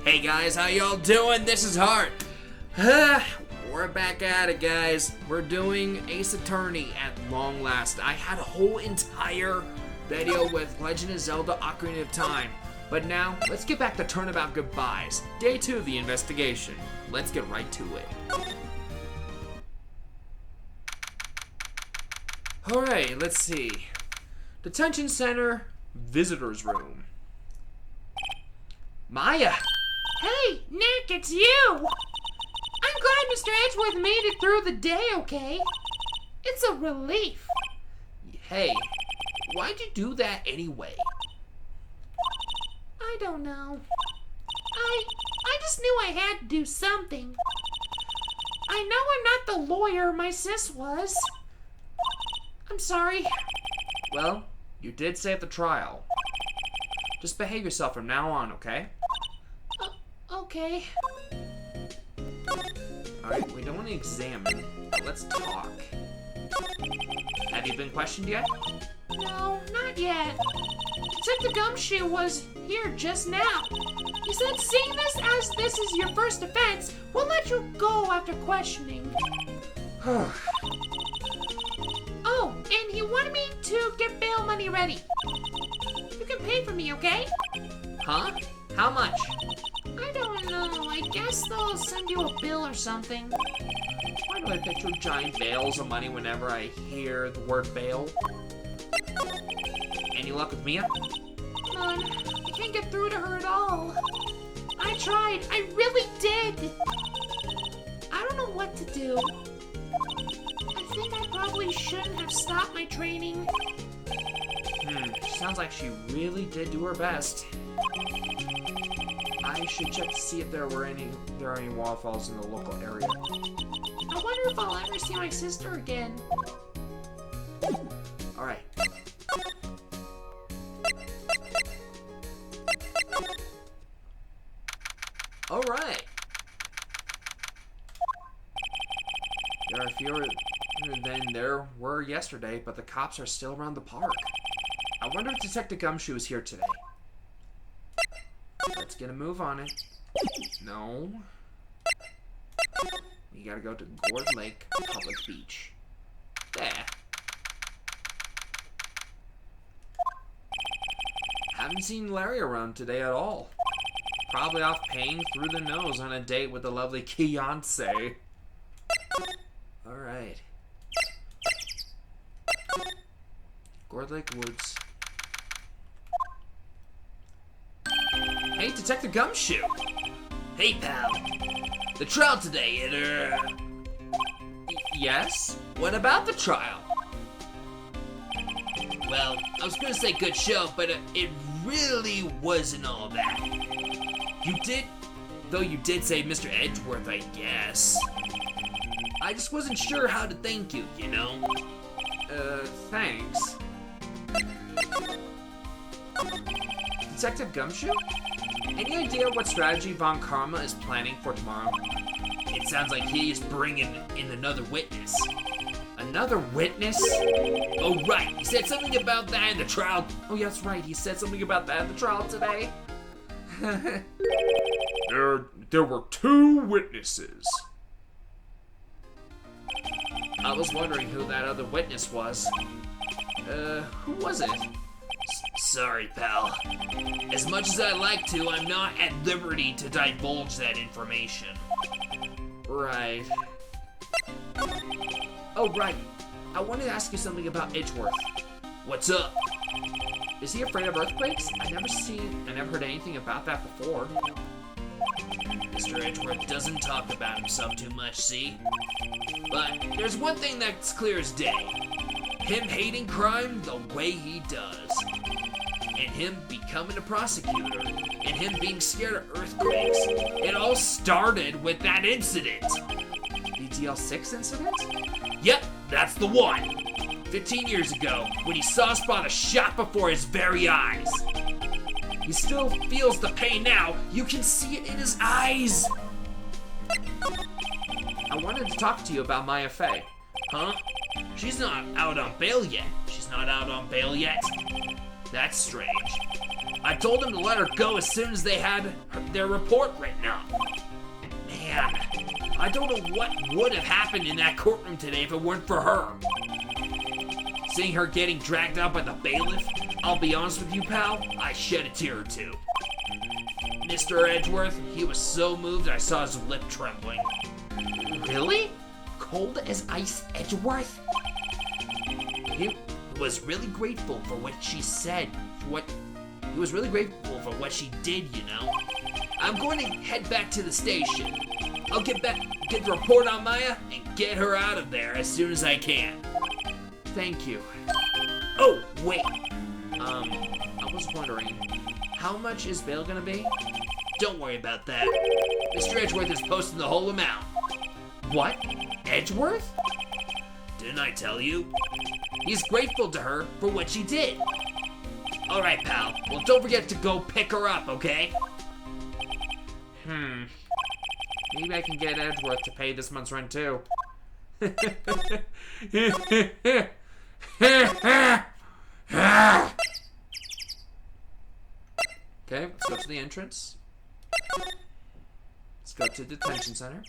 Hey guys, how y'all doing? This is Hart. We're back at it, guys. We're doing Ace Attorney at long last. I had a whole entire video with Legend of Zelda Ocarina of Time. But now, let's get back to Turnabout Goodbyes. Day 2 of the investigation. Let's get right to it. Alright, let's see. Detention Center, Visitor's Room. Maya! Hey, Nick, it's you! I'm glad Mr. Edgeworth made it through the day, okay? It's a relief. Hey, why'd you do that anyway? I don't know. I just knew I had to do something. I know I'm not the lawyer my sis was. I'm sorry. Well, you did save the trial. Just behave yourself from now on, okay? Okay. Alright, we don't want to examine, but let's talk. Have you been questioned yet? No, not yet. Detective Gumshoe was here just now. He said seeing this as this is your first offense, we'll let you go after questioning. Oh, and he wanted me to get bail money ready. You can pay for me, okay? Huh? How much? I don't know. I guess they'll send you a bill or something. Why do I picture giant bales of money whenever I hear the word bail? Any luck with Mia? None. I can't get through to her at all. I tried. I really did. I don't know what to do. I think I probably shouldn't have stopped my training. Sounds like she really did do her best. I should check to see if there are any waterfalls in the local area. I wonder if I'll ever see my sister again. Alright. Alright. There are fewer than there were yesterday, but the cops are still around the park. I wonder if Detective Gumshoe is here today. Let's get a move on it. No. We gotta go to Gourd Lake Public Beach. There. Haven't seen Larry around today at all. Probably off paying through the nose on a date with the lovely Beyonce. Alright. Gourd Lake Woods. Hey, Detective Gumshoe! Hey, pal. The trial today, Yes? What about the trial? Well, I was gonna say good show, but it really wasn't all that. You did say Mr. Edgeworth, I guess. I just wasn't sure how to thank you, you know? Thanks. Detective Gumshoe? Any idea what strategy Von Karma is planning for tomorrow? It sounds like he is bringing in another witness. Another witness? Oh, right. He said something about that in the trial. Oh, yeah, that's right. He said something about that in the trial today. There were 2 witnesses. I was wondering who that other witness was. Who was it? Sorry, pal. As much as I'd like to, I'm not at liberty to divulge that information. Right. Oh, right. I wanted to ask you something about Edgeworth. What's up? Is he afraid of earthquakes? I've never heard anything about that before. Mr. Edgeworth doesn't talk about himself too much, see? But there's one thing that's clear as day. Him hating crime the way he does. And him becoming a prosecutor, and him being scared of earthquakes. It all started with that incident. The DL6 incident? Yep, that's the one. 15 years ago, when he saw Spot shot before his very eyes. He still feels the pain now. You can see it in his eyes. I wanted to talk to you about Maya Fey. Huh? She's not out on bail yet. That's strange. I told them to let her go as soon as they had their report written up. Man, I don't know what would have happened in that courtroom today if it weren't for her. Seeing her getting dragged out by the bailiff, I'll be honest with you, pal, I shed a tear or two. Mr. Edgeworth, he was so moved I saw his lip trembling. Really? Cold as ice Edgeworth? He was really grateful for what she said. He was really grateful for what she did, you know. I'm going to head back to the station. I'll get the report on Maya and get her out of there as soon as I can. Thank you. Oh, wait. I was wondering, how much is bail gonna be? Don't worry about that. Mr. Edgeworth is posting the whole amount. What? Edgeworth? Didn't I tell you? He's grateful to her for what she did. All right, pal. Well, don't forget to go pick her up, okay? Maybe I can get Edgeworth to pay this month's rent, too. Okay, let's go to the entrance. Let's go to the detention center.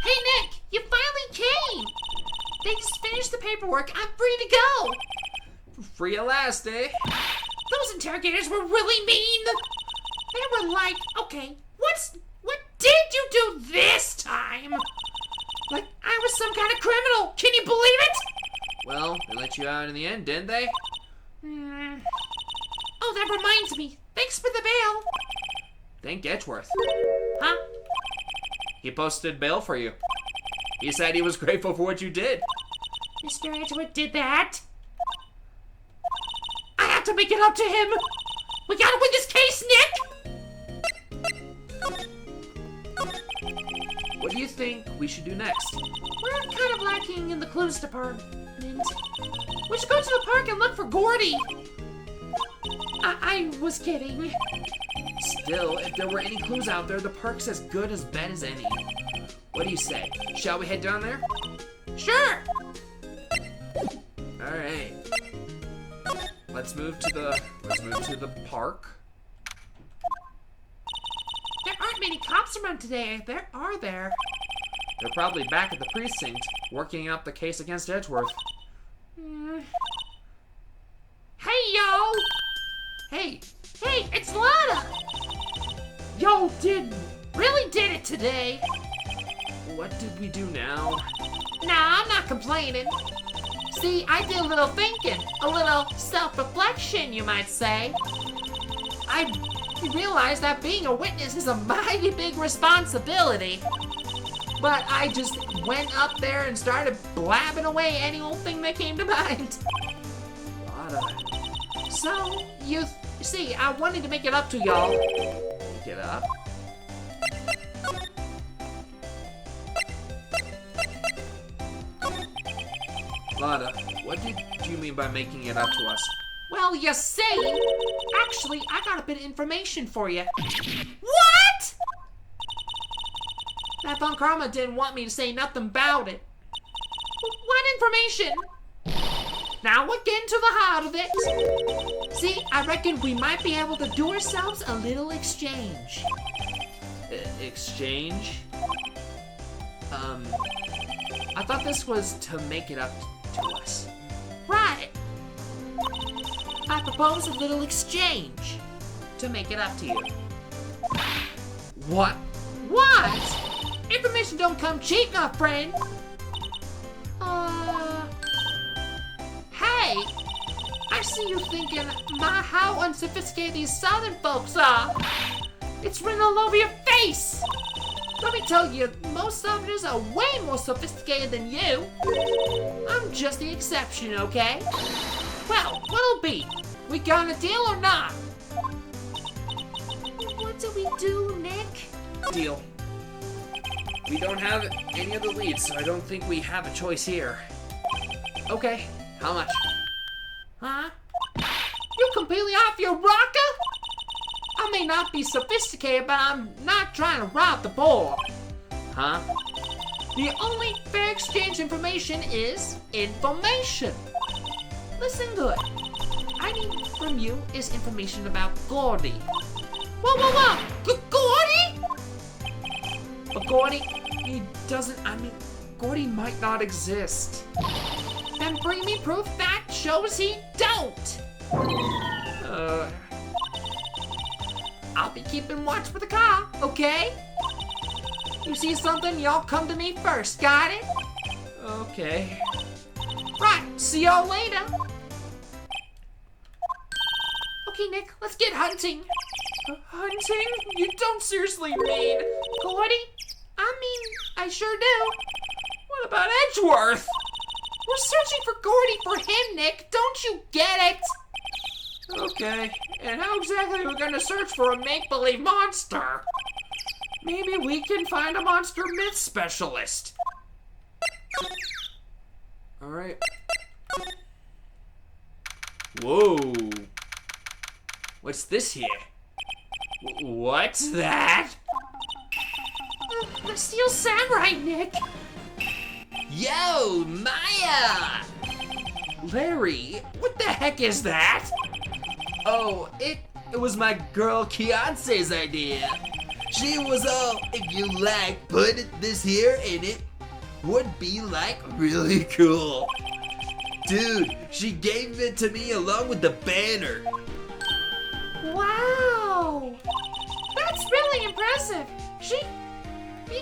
Hey, Nick, you finally came. They just finished the paperwork. I'm free to go. Free at last, eh? Those interrogators were really mean. They were like, okay, what did you do this time? Like I was some kind of criminal. Can you believe it? Well, they let you out in the end, didn't they? Oh, that reminds me. Thanks for the bail. Thank Edgeworth. Huh? He posted bail for you. He said he was grateful for what you did. Mr. Edgeworth did that? I have to make it up to him. We gotta win this case, Nick. What do you think we should do next? We're kind of lacking in the clues department. We should go to the park and look for Gordy. I was kidding. Still, if there were any clues out there, the park's as good as bet as any. What do you say? Shall we head down there? Sure. All right. Let's move to the park. There aren't many cops around today, are there? They're probably back at the precinct, working up the case against Edgeworth. Hey, yo! Hey, Hey, it's Lana! Yo, really did it today. what did we do now? Nah, I'm not complaining. See, I did a little thinking, a little self-reflection, you might say. I realized that being a witness is a mighty big responsibility. But I just went up there and started blabbing away any old thing that came to mind. So, you see, I wanted to make it up to y'all. Make it up? Lada, what did you mean by making it up to us? Well, you see, actually, I got a bit of information for you. What? That Von Karma didn't want me to say nothing about it. What information? Now we're getting to the heart of it. See, I reckon we might be able to do ourselves a little exchange. Exchange? I thought this was to make it up to us. Right. I propose a little exchange to make it up to you. What? What? Information don't come cheap, my friend. Hey, I see you thinking, how unsophisticated these southern folks are. It's written all over your face. Let me tell you, most southerners are way more sophisticated than you. I'm just the exception, okay? Well, what'll be? We got a deal or not? What do we do, Nick? Deal. We don't have any other leads, so I don't think we have a choice here. Okay, how much? Huh? You completely off your rocker? I may not be sophisticated, but I'm not trying to rob the board. Huh? The only fair exchange information is information. Listen good. I need from you is information about Gordy. Whoa! Gordy? But Gordy, he doesn't, Gordy might not exist. Then bring me proof that shows he don't. I'll be keeping watch for the car, okay? You see something, y'all come to me first, got it? Okay. Right, see y'all later. Okay, Nick, let's get hunting. Hunting? You don't seriously mean... Gordy? I sure do. What about Edgeworth? We're searching for Gordy for him, Nick. Don't you get it? Okay, and how exactly are we gonna search for a make-believe monster? Maybe we can find a monster myth specialist. Alright. Whoa. What's this here? What's that? The Steel Samurai, Nick. Yo, Maya! Larry, what the heck is that? Oh, it was my girl Kiance's idea. She was all, if you like, put this here and it would be like really cool. Dude, she gave it to me along with the banner. Wow. That's really impressive. She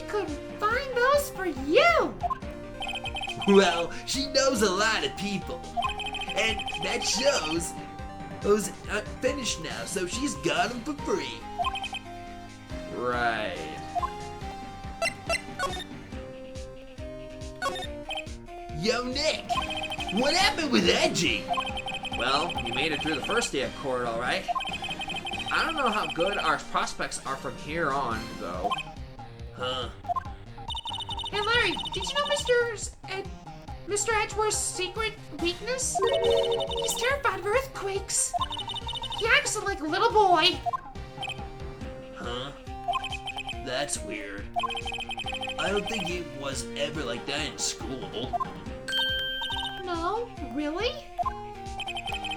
could find those for you. Well, she knows a lot of people. And that shows those aren't finished now, so she's got them for free. Right. Yo, Nick, what happened with Edgy? Well, we made it through the first day of court, all right. I don't know how good our prospects are from here on, though. Huh. Hey, Larry, did you know Mr. Edgeworth's secret weakness? He's terrified of earthquakes. He acts like a little boy. Huh? That's weird. I don't think he was ever like that in school. No, really?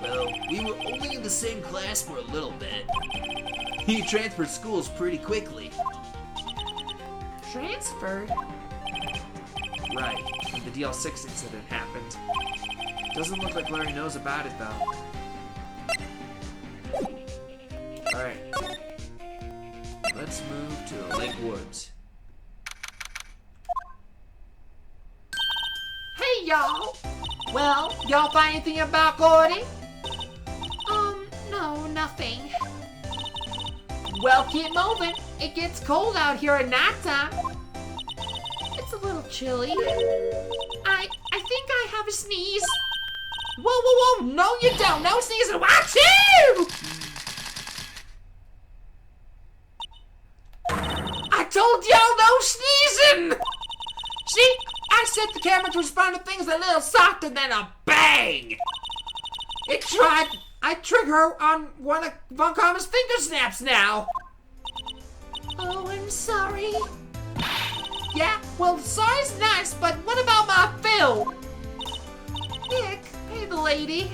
Well, we were only in the same class for a little bit. He transferred schools pretty quickly. Transferred? Right, when the DL6 incident happened. Doesn't look like Larry knows about it, though. Alright. Let's move to the Lake Woods. Hey, y'all. Well, y'all find anything about Gordy? No, nothing. Well, keep moving. It gets cold out here at nighttime. It's a little chilly. I think I have a sneeze. Whoa, no you don't. No sneezing. Watch you! I told y'all no sneezing! See, I set the camera to respond to things a little softer than a bang! I trigger her on one of Von Karma's finger snaps now! Oh, I'm sorry. Yeah, well, sorry's nice, but what about my fill? Nick, hey the lady.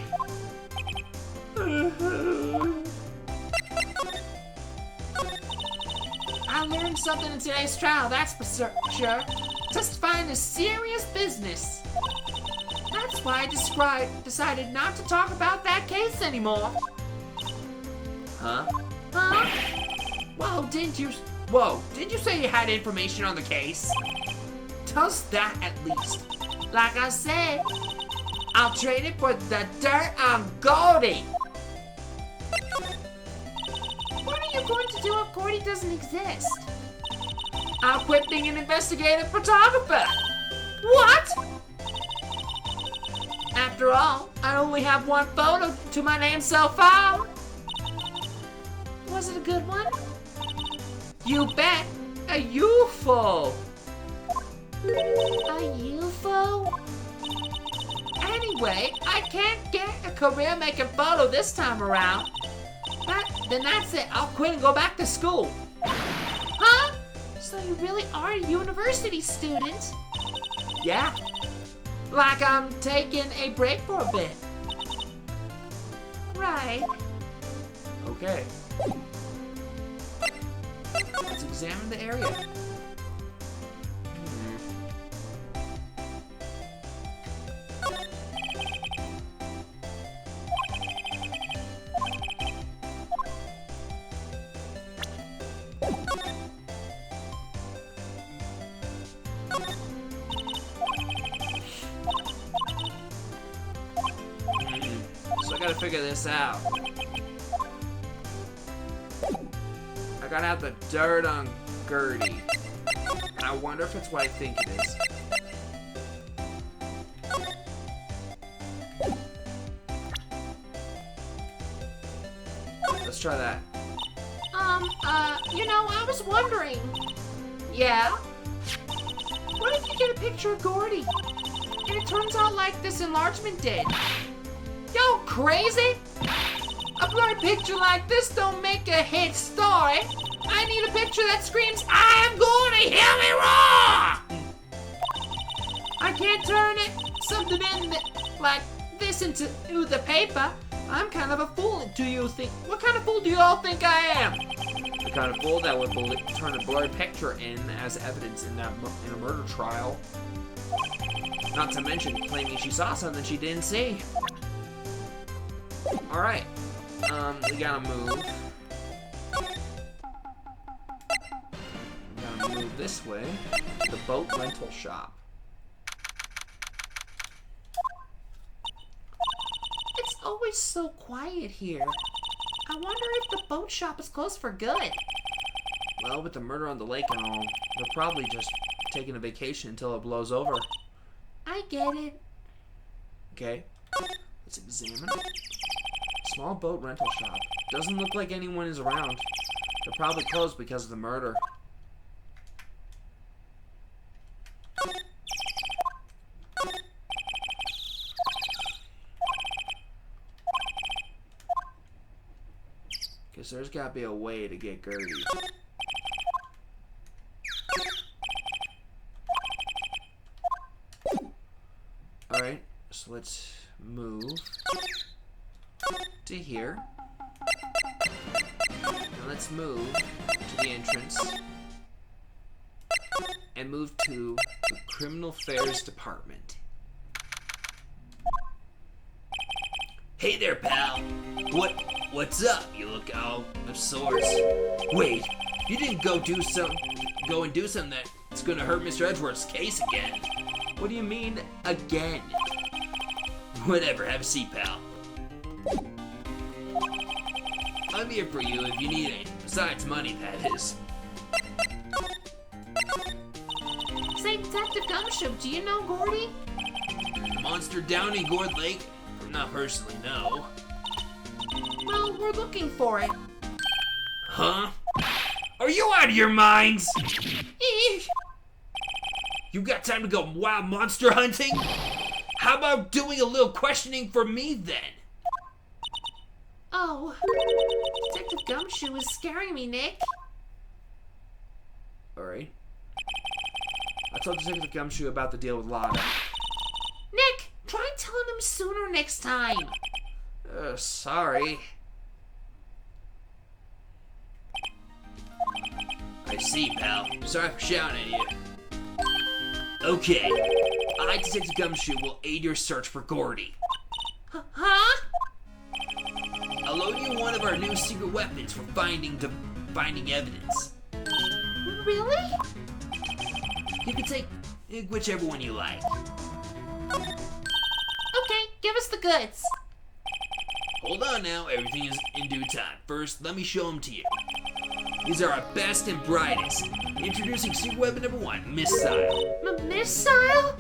I learned something in today's trial, that's for sure. Testifying is serious business. That's why I decided not to talk about that case anymore. Huh? Huh? Didn't you say you had information on the case? Does that at least. Like I said, I'll trade it for the dirt on Gordy. What are you going to do if Gordy doesn't exist? I'll quit being an investigative photographer. What? After all, I only have one photo to my name so far. Was it a good one? You bet. A UFO. A UFO? Anyway, I can't get a career making photo this time around. Then that's it. I'll quit and go back to school. Huh? So you really are a university student? Yeah. Like I'm taking a break for a bit. Right. Okay. Let's examine the area. So I gotta figure this out. I gotta have the dirt on Gertie. I wonder if it's what I think it is. Let's try that. I was wondering. Yeah? What if you get a picture of Gordy? And it turns out like this enlargement did. Yo, crazy? A blurry picture like this don't make a hit story. I need a picture that screams, I am going to hear me raw! I can't turn something like this into the paper. I'm kind of a fool. What kind of fool do you all think I am? The kind of fool that would turn a blurry picture in as evidence in a murder trial. Not to mention claiming she saw something she didn't see. Alright. We gotta move. We gotta move this way to the boat rental shop. It's always so quiet here. I wonder if the boat shop is closed for good. Well, with the murder on the lake and all, they're probably just taking a vacation until it blows over. I get it. Okay, let's examine. Small boat rental shop. Doesn't look like anyone is around. They're probably closed because of the murder. Guess there's gotta be a way to get Gertie. Alright, so let's move to here. Now let's move to the entrance and move to the Criminal Affairs Department. Hey there, pal. What's up? You look out of sorts. Wait, you didn't go and do something that's gonna hurt Mr. Edgeworth's case again. What do you mean, again? Whatever, have a seat, pal. I'm here for you if you need anything. Besides money, that is. Say, Detective Gumshoe, do you know Gordy? The monster down in Gourd Lake? Not personally, no. Well, we're looking for it. Huh? Are you out of your minds? Eesh. You got time to go wild monster hunting? How about doing a little questioning for me then? Oh, Detective Gumshoe is scaring me, Nick. Alright. I told Detective Gumshoe about the deal with Lada. Nick, try telling him sooner next time. Sorry. I see, pal. Sorry for shouting at you. Okay. I, Detective Gumshoe, will aid your search for Gordy. Huh? I'll loan you one of our new secret weapons for finding evidence. Really? You can take whichever one you like. Okay, give us the goods. Hold on now, everything is in due time. First, let me show them to you. These are our best and brightest. Introducing secret weapon number 1, Missile. Missile?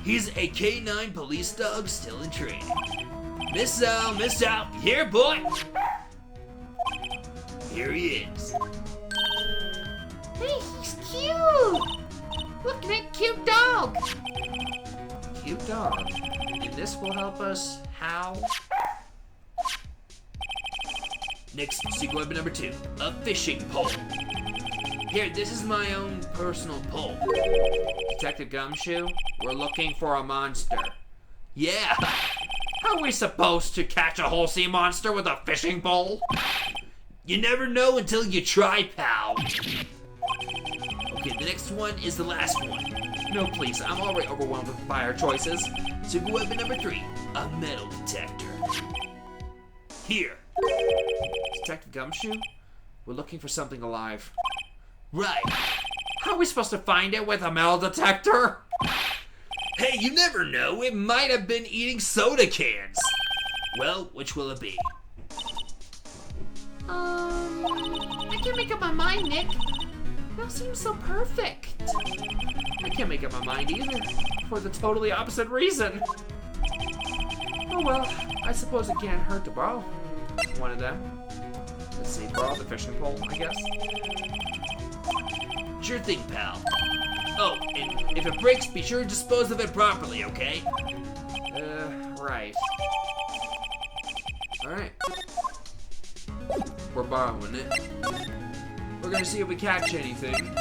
He's a K9 police dog still in training. Missile, here, boy! Here he is. Hey, he's cute! Look at that cute dog! Cute dog. And this will help us how? Next, secret weapon number 2, a fishing pole. Here, this is my own personal pole. Detective Gumshoe, we're looking for a monster. Yeah. How are we supposed to catch a whole sea monster with a fishing pole? You never know until you try, pal. Okay, the next one is the last one. No, please, I'm already overwhelmed by our choices. So go up at number 3, a metal detector. Here. Detective Gumshoe, we're looking for something alive. Right. How are we supposed to find it with a metal detector? Hey, you never know. It might have been eating soda cans. Well, which will it be? I can't make up my mind, Nick. That seems so perfect. I can't make up my mind either, for the totally opposite reason. Oh well, I suppose it can't hurt to borrow one of them. Let's see, borrow the fishing pole, I guess. Sure thing, pal. Oh, and if it breaks, be sure to dispose of it properly, okay? Right. Alright. We're borrowing it. We're gonna see if we catch anything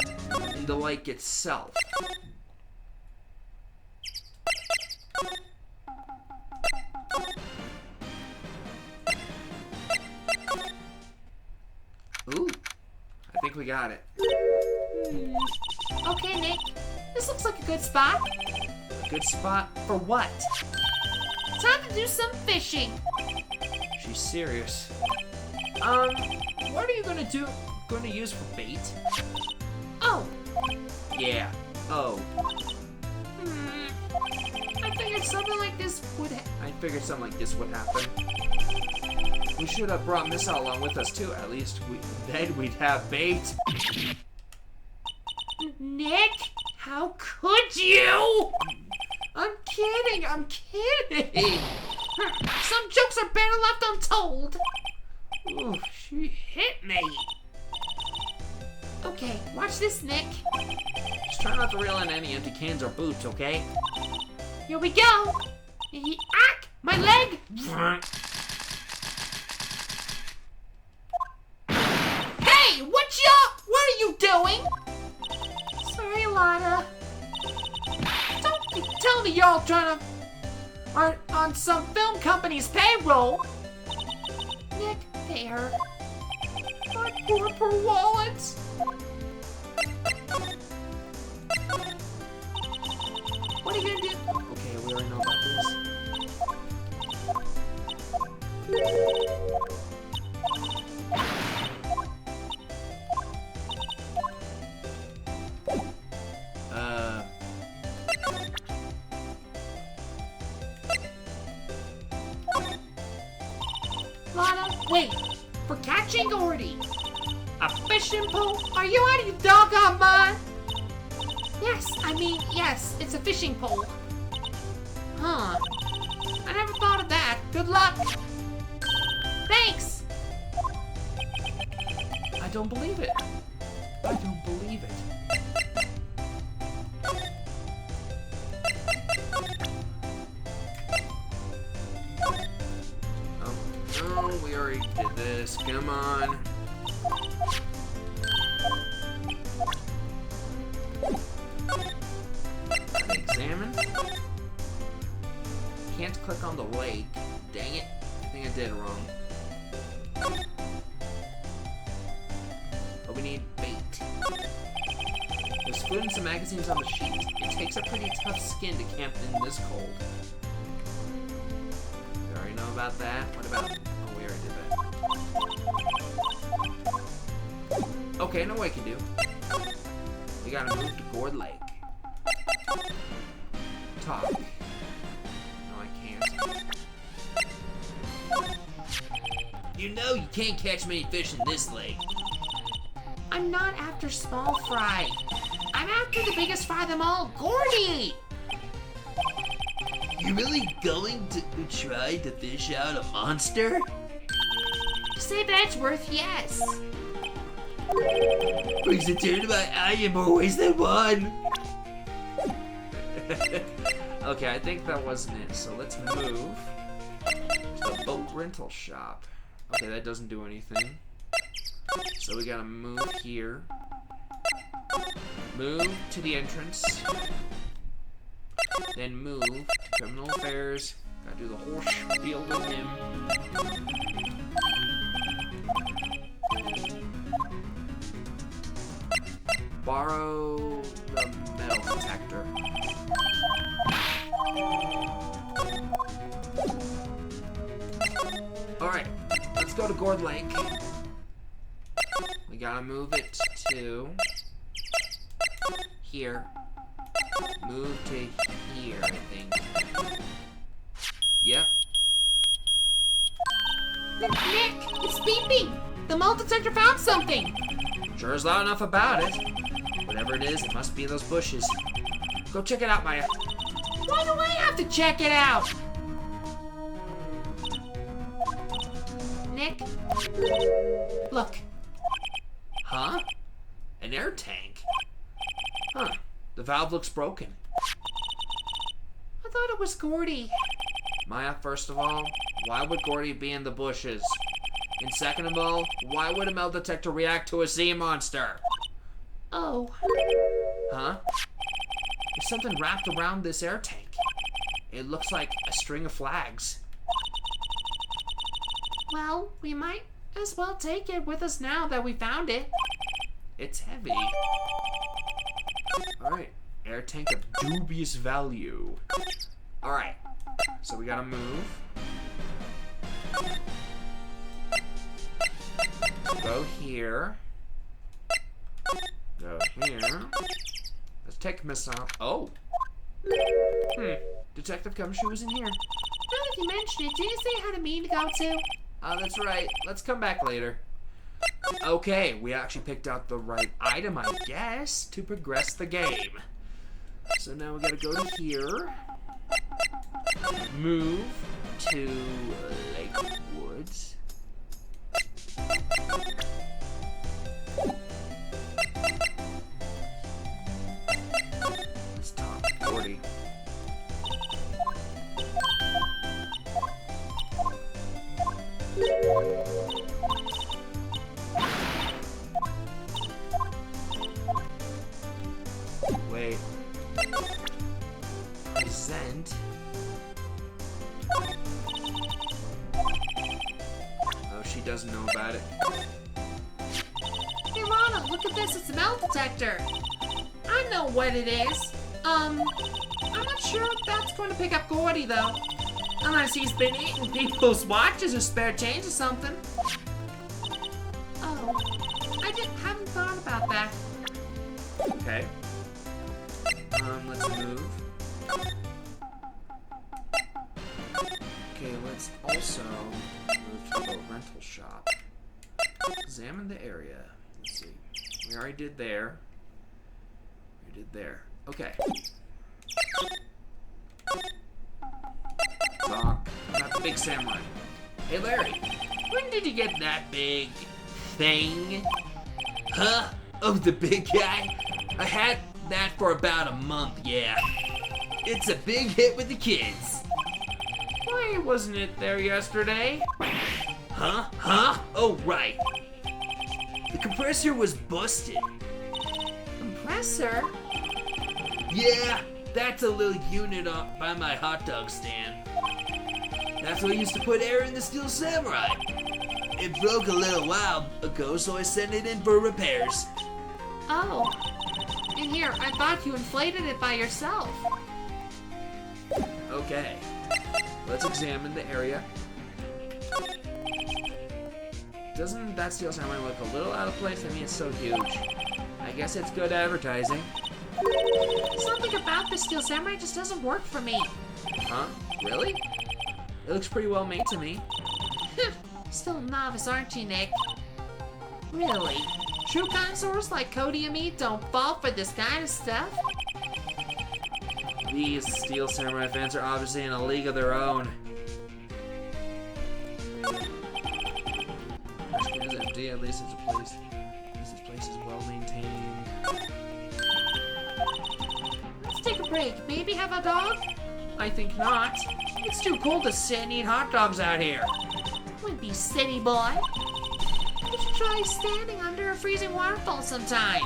in the lake itself. Ooh, I think we got it. Okay, Nick. This looks like a good spot. A good spot for what? Time to do some fishing. She's serious. What are you gonna use for bait? Oh. Yeah. Oh. I figured something like this would happen. We should have brought Missa along with us too. At least then we'd have bait. Nick, how could you? I'm kidding. Some jokes are better left untold. Ooh, she hit me. Okay, watch this, Nick. Just try not to reel in any empty cans or boots, okay? Here we go. Ack! My leg! Hey! What are you doing? Sorry, Lana. Don't tell me you're all are on some film company's payroll. Nick, pay her. My poor wallet. What are you gonna do? Okay, we already know about this. Lana, wait. For catching Gordy. A fishing pole? Are you out of your doggone mind? Yes, it's a fishing pole. Huh. I never thought of that. Good luck. Thanks. I don't believe it. Oh, we already did this. Come on. Examine. Can't click on the lake. Dang it. I think I did it wrong. But we need bait. There's food and some magazines on the sheet. It takes a pretty tough skin to camp in this cold. We already know about that. What about... Oh, we already did that. Okay, I know what I can do. We gotta move to Gourd Lake. Talk. No, I can't. You know you can't catch many fish in this lake. I'm not after small fry. I'm after the biggest fry of them all, Gordy! You really going to try to fish out a monster? To save Edgeworth, yes. Brings a tear to my eye, I'm always the one. Okay, I think that wasn't it, so let's move to the boat rental shop. Okay, that doesn't do anything. So we gotta move here. Move to the entrance. then move. Criminal affairs. Gotta do the whole spiel with him. Borrow the metal detector. Alright, let's go to Gourd Lake. We gotta move it to here. Move to here, I think. Yep. Nick, it's beeping. The metal detector found something. Sure is loud enough about it. Whatever it is, it must be in those bushes. Go check it out, Maya. Why do I have to check it out? Nick, look. Huh? An air tank? Huh. The valve looks broken. I thought it was Gordy. Maya, first of all, why would Gordy be in the bushes? And second of all, why would a metal detector react to a sea monster? Oh. Huh? There's something wrapped around this air tank. It looks like a string of flags. Well, we might as well take it with us now that we found it. It's heavy. Alright, air tank of dubious value. Alright, so we gotta move. Go here. Go here. Let's take Miss off. Oh! Detective Gumshoe was in here. Now that you mention it, did you say you had a meeting to go to? Oh, that's right. Let's come back later. Okay, we actually picked out the right item, I guess, to progress the game. So now we gotta go to here. Move to Lake Woods. Let's talk 40. Wait. Present. Oh, she doesn't know about it. Hey, Lana, look at this. It's a metal detector. I know what it is. I'm not sure if that's going to pick up Gordy, though. Unless he's been eating people's watches or spare change or something. Oh, haven't thought about that. Okay. Let's move. Okay, let's also move to the rental shop. Examine the area. Let's see. We already did there. We did there. Okay. Talk about the big samurai. Hey Larry, when did you get that big thing? Huh? Oh, the big guy? I had that for about a month, yeah. It's a big hit with the kids. Why wasn't it there yesterday? Huh? Huh? Oh, right. The compressor was busted. Compressor? Yeah, that's a little unit up by my hot dog stand. That's what I used to put air in the Steel Samurai. It broke a little while ago, so I sent it in for repairs. Oh. And here, I thought you inflated it by yourself. Okay, let's examine the area. Doesn't that Steel Samurai look a little out of place? I mean, it's so huge. I guess it's good advertising. Something about the Steel Samurai just doesn't work for me. Huh? Really? It looks pretty well made to me. Still a novice, aren't you, Nick? Really? True connoisseurs like Cody and me don't fall for this kind of stuff? These Steel Samurai fans are obviously in a league of their own. It's empty, at least it's a place. At least this place is well maintained. Let's take a break. Maybe have a dog? I think not. It's too cold to sit and eat hot dogs out here. Wimpy city boy. You should try standing under a freezing waterfall sometime.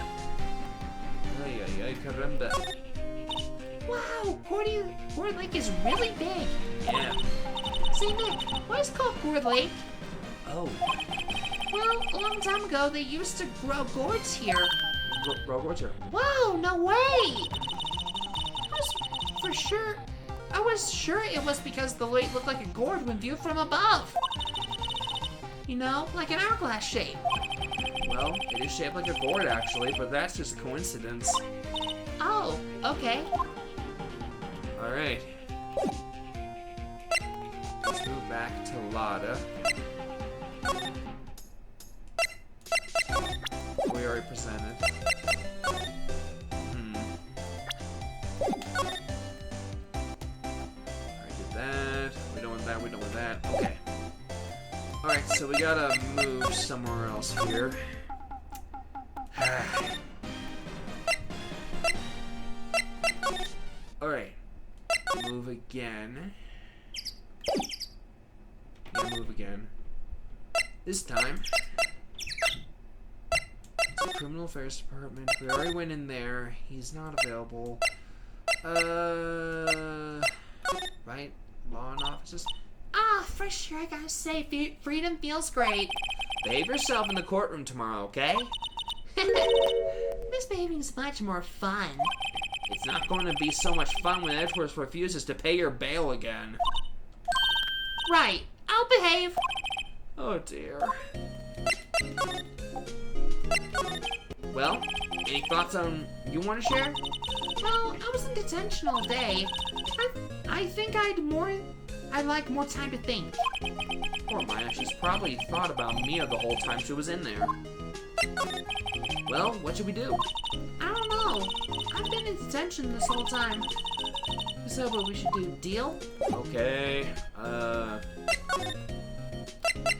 Ay, ay, ay, caramba. Wow, Gourd Lake is really big. Yeah. Say, Nick, why is it called Gourd Lake? Oh, Well, a long time ago, they used to grow gourds here. grow gourds here. Whoa, no way! I was sure it was because the lake looked like a gourd when viewed from above. You know, like an hourglass shape. Well, it is shaped like a gourd actually, but that's just coincidence. Oh, okay. All right. Let's move back to Lada. We already presented. Alright, did that. We don't want that, we don't want that. Okay. Alright, so we gotta move somewhere else here. Alright. Move again. Yeah, move again. This time. It's the Criminal Affairs Department. We already went in there. He's not available. Right? Law and offices? Ah, for sure, I gotta say, freedom feels great. Behave yourself in the courtroom tomorrow, okay? Misbehaving's much more fun. It's not going to be so much fun when Edgeworth refuses to pay your bail again. Right, I'll behave. Oh dear. Well, any thoughts on you want to share? Well, I was in detention all day. I think I'd like more time to think. Poor Maya, she's probably thought about Mia the whole time she was in there. Well, what should we do? I don't know. I've been in detention this whole time. So what we should do, deal? Okay,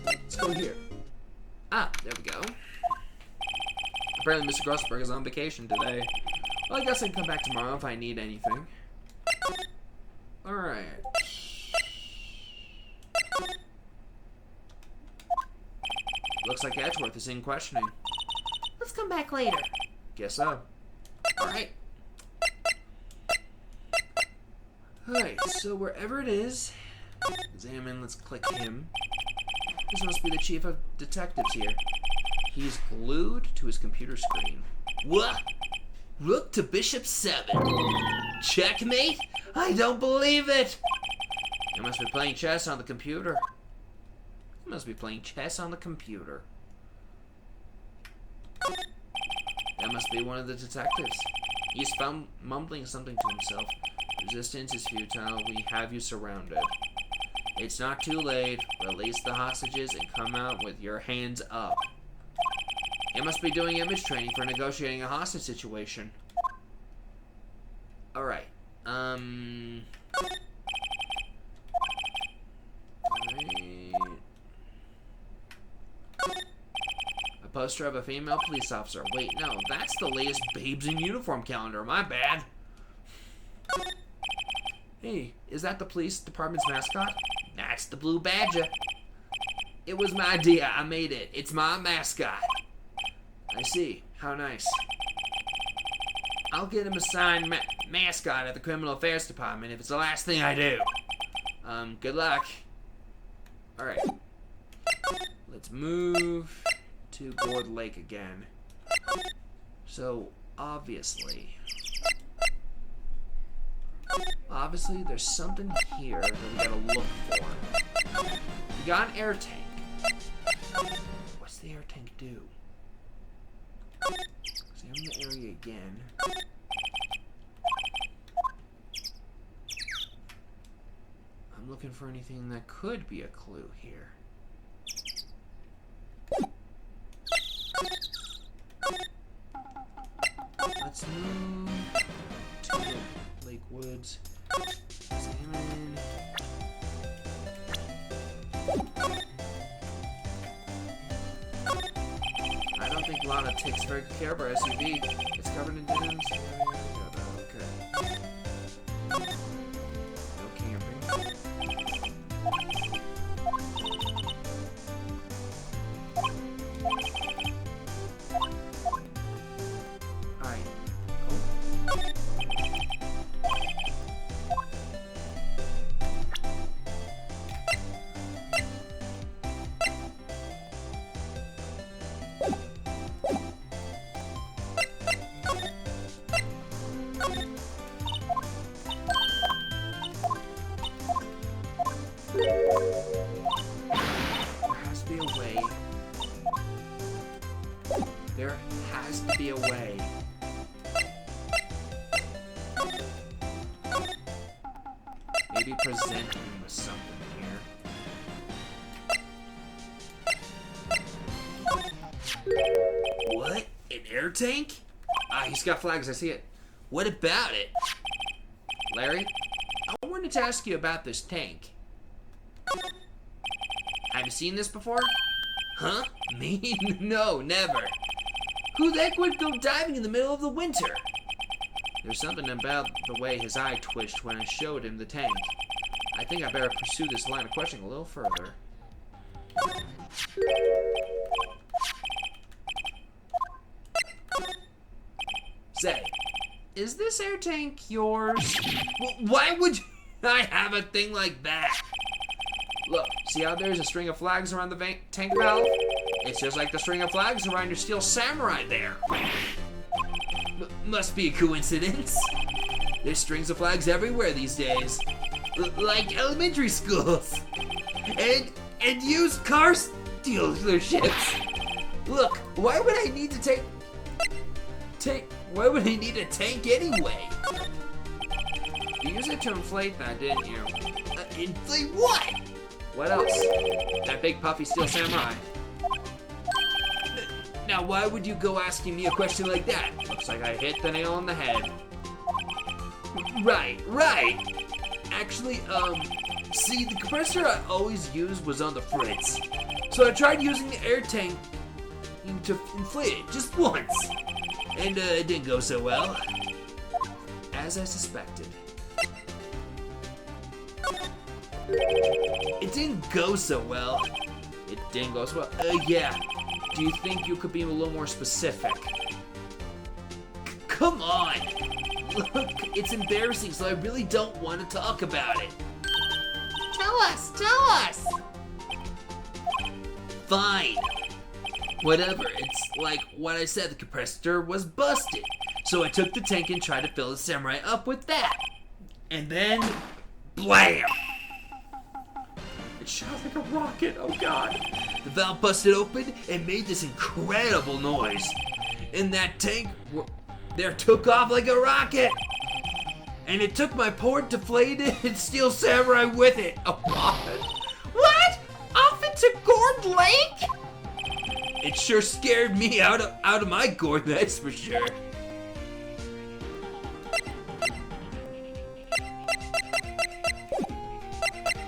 let's go here. Ah, there we go. Apparently Mr. Grossberg is on vacation today. Well, I guess I can come back tomorrow if I need anything. Alright. Looks like Edgeworth is in questioning. Let's come back later. Guess so. Alright. Alright, so wherever it is, examine, let's click him. This must be the chief of detectives here. He's glued to his computer screen. What? Rook to bishop 7. Checkmate? I don't believe it! You must be playing chess on the computer. You must be playing chess on the computer. That must be one of the detectives. He's mumbling something to himself. Resistance is futile. We have you surrounded. It's not too late. Release the hostages and come out with your hands up. You must be doing image training for negotiating a hostage situation. Alright. Alright. A poster of a female police officer. Wait, no, that's the latest Babes in Uniform calendar. My bad. Hey, is that the police department's mascot? That's the Blue Badger. It was my idea. I made it. It's my mascot. I see. How nice. I'll get him a signed mascot at the Criminal Affairs Department if it's the last thing I do. Good luck. Alright. Let's move to Gourd Lake again. So, obviously, there's something here that we gotta look for. We got an air tank. What's the air tank do? Examine the area again. I'm looking for anything that could be a clue here. Let's move to the Lake Woods. Examine. I don't think Lana takes very good care of our SUV. It's covered in dunes. Okay. No camping. Alright. Oh. There has to be a way. Maybe present him with something here. What? An air tank? Ah, he's got flags, I see it. What about it? Larry, I wanted to ask you about this tank. Have you seen this before? Huh? Me? No, never. Who the heck would go diving in the middle of the winter? There's something about the way his eye twitched when I showed him the tank. I think I better pursue this line of questioning a little further. Say, is this air tank yours? Why would I have a thing like that? Look, see how there's a string of flags around the tank valve? It's just like the string of flags around your steel samurai there. Must be a coincidence. There's strings of flags everywhere these days. Like elementary schools. And used car dealerships. Look, why would I need to why would I need a tank anyway? You used it to inflate that, didn't you? Inflate what? What else? That big puffy steel samurai. Now, why would you go asking me a question like that? Looks like I hit the nail on the head. Right. Actually, see, the compressor I always used was on the fritz. So I tried using the air tank to inflate it just once. And it didn't go so well. As I suspected. It didn't go so well. It didn't go so well. Yeah. Do you think you could be a little more specific? Come on! Look, it's embarrassing, so I really don't want to talk about it. Tell us! Fine. Whatever, it's like what I said, the compressor was busted. So I took the tank and tried to fill the samurai up with that. And then, blam! It shot like a rocket, oh god. The valve busted open and made this incredible noise. And that tank there took off like a rocket. And it took my poor deflated steel samurai with it. Oh god. What? Off into Gourd Lake? It sure scared me out of my gourd, that's for sure.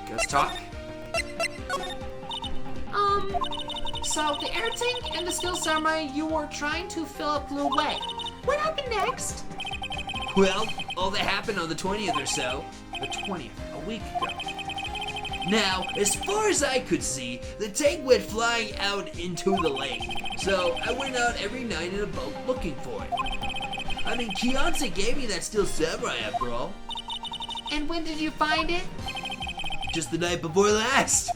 Let's talk. So the air tank and the steel samurai you were trying to fill up blew away. What happened next? Well, all that happened on the 20th or so. The 20th, a week ago. Now, as far as I could see, the tank went flying out into the lake. So I went out every night in a boat looking for it. I mean, Kianse gave me that steel samurai after all. And when did you find it? Just the night before last.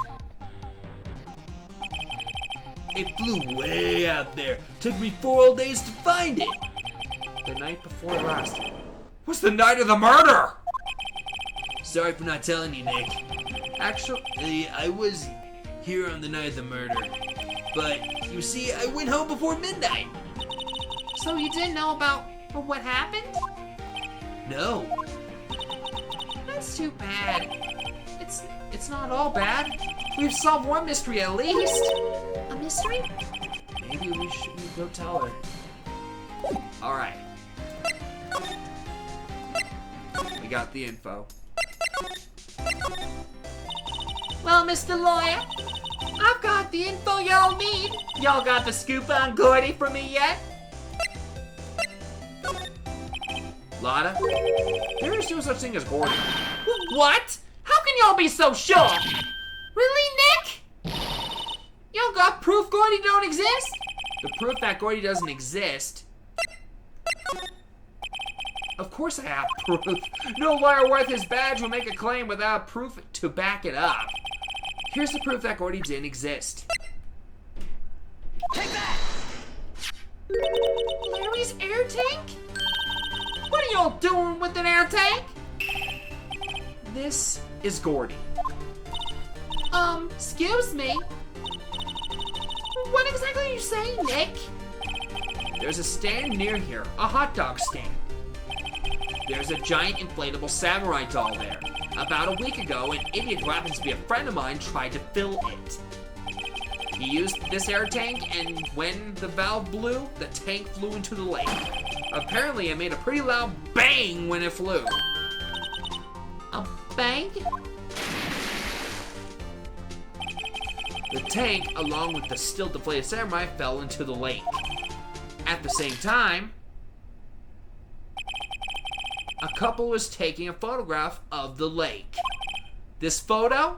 It flew way out there. Took me 4 whole days to find it. The night before last. What's the night of the murder? Sorry for not telling you, Nick. Actually, I was here on the night of the murder. But, you see, I went home before midnight. So you didn't know about what happened? No. That's too bad. It's not all bad. We've solved one mystery at least. A mystery? Maybe we should go tell her. Alright. We got the info. Well, Mr. Lawyer, I've got the info y'all need. Y'all got the scoop on Gordy for me yet? Lotta, there is no such thing as Gordy. What? How can y'all be so sure? Really, Nick? Y'all got proof Gordy don't exist? The proof that Gordy doesn't exist. Of course I have proof. No lawyer worth his badge will make a claim without proof to back it up. Here's the proof that Gordy didn't exist. Take that! Larry's air tank? What are y'all doing with an air tank? This is Gordy. Excuse me? What exactly are you saying, Nick? There's a stand near here, a hot dog stand. There's a giant inflatable samurai doll there. About a week ago, an idiot who happens to be a friend of mine tried to fill it. He used this air tank, and when the valve blew, the tank flew into the lake. Apparently, it made a pretty loud bang when it flew. A bang? The tank, along with the still deflated samurai, fell into the lake. At the same time, a couple was taking a photograph of the lake. This photo?